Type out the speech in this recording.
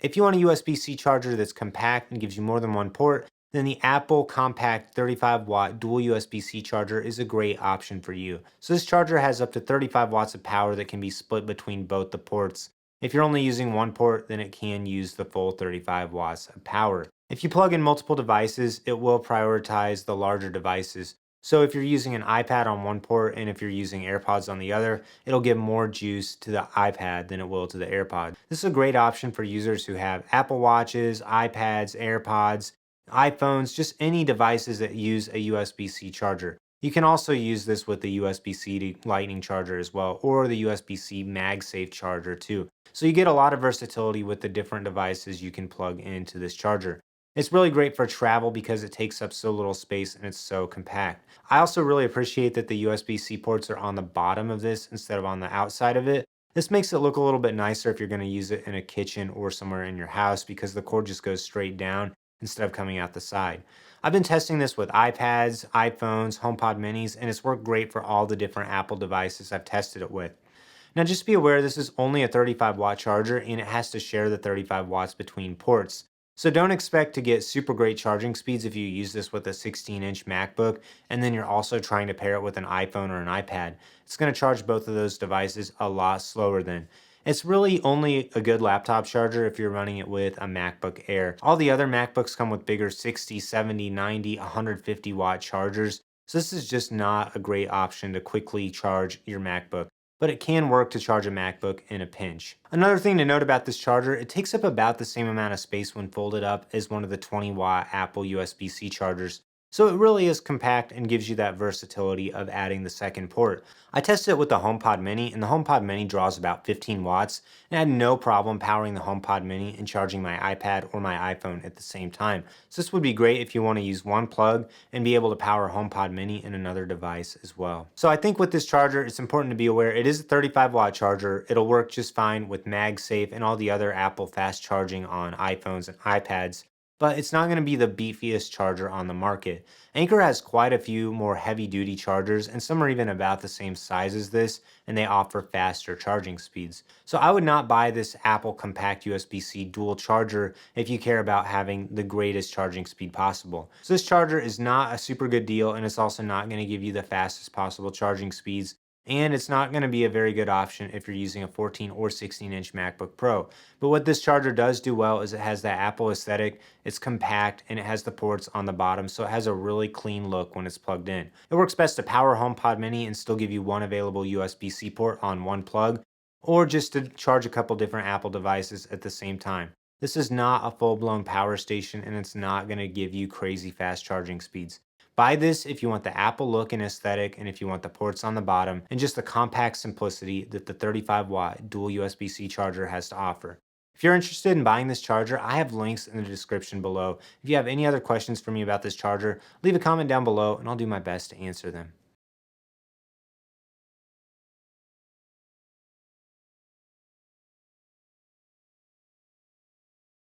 If you want a USB-C charger that's compact and gives you more than one port, then the Apple Compact 35-watt dual USB-C charger is a great option for you. So this charger has up to 35 watts of power that can be split between both the ports. If you're only using one port, then it can use the full 35 watts of power. If you plug in multiple devices, it will prioritize the larger devices. So if you're using an iPad on one port and if you're using AirPods on the other, it'll give more juice to the iPad than it will to the AirPod. This is a great option for users who have Apple Watches, iPads, AirPods, iPhones, just any devices that use a USB-C charger. You can also use this with the USB-C to Lightning charger as well, or the USB-C MagSafe charger too. So you get a lot of versatility with the different devices you can plug into this charger. It's really great for travel because it takes up so little space and it's so compact. I also really appreciate that the USB-C ports are on the bottom of this instead of on the outside of it. This makes it look a little bit nicer if you're going to use it in a kitchen or somewhere in your house because the cord just goes straight down instead of coming out the side. I've been testing this with iPads, iPhones, HomePod minis, and it's worked great for all the different Apple devices I've tested it with. Now just be aware this is only a 35 watt charger and it has to share the 35 watts between ports. So don't expect to get super great charging speeds if you use this with a 16-inch MacBook and then you're also trying to pair it with an iPhone or an iPad. It's going to charge both of those devices a lot slower then. It's really only a good laptop charger if you're running it with a MacBook Air. All the other MacBooks come with bigger 60, 70, 90, 150 watt chargers. So this is just not a great option to quickly charge your MacBook, but it can work to charge a MacBook in a pinch. Another thing to note about this charger, it takes up about the same amount of space when folded up as one of the 20-watt Apple USB-C chargers. So it really is compact and gives you that versatility of adding the second port. I tested it with the HomePod Mini, and the HomePod Mini draws about 15 watts, and I had no problem powering the HomePod Mini and charging my iPad or my iPhone at the same time. So this would be great if you want to use one plug and be able to power HomePod Mini and another device as well. So I think with this charger, it's important to be aware it is a 35 watt charger. It'll work just fine with MagSafe and all the other Apple fast charging on iPhones and iPads, but it's not going to be the beefiest charger on the market. Anker has quite a few more heavy duty chargers, and some are even about the same size as this, and they offer faster charging speeds. So I would not buy this Apple Compact USB-C dual charger if you care about having the greatest charging speed possible. So this charger is not a super good deal, and it's also not going to give you the fastest possible charging speeds. And it's not going to be a very good option if you're using a 14 or 16-inch MacBook Pro. But what this charger does do well is it has that Apple aesthetic, it's compact, and it has the ports on the bottom, so it has a really clean look when it's plugged in. It works best to power HomePod Mini and still give you one available USB-C port on one plug, or just to charge a couple different Apple devices at the same time. This is not a full-blown power station, and it's not going to give you crazy fast charging speeds. Buy this if you want the Apple look and aesthetic, and if you want the ports on the bottom, and just the compact simplicity that the 35-watt dual USB-C charger has to offer. If you're interested in buying this charger, I have links in the description below. If you have any other questions for me about this charger, leave a comment down below, and I'll do my best to answer them.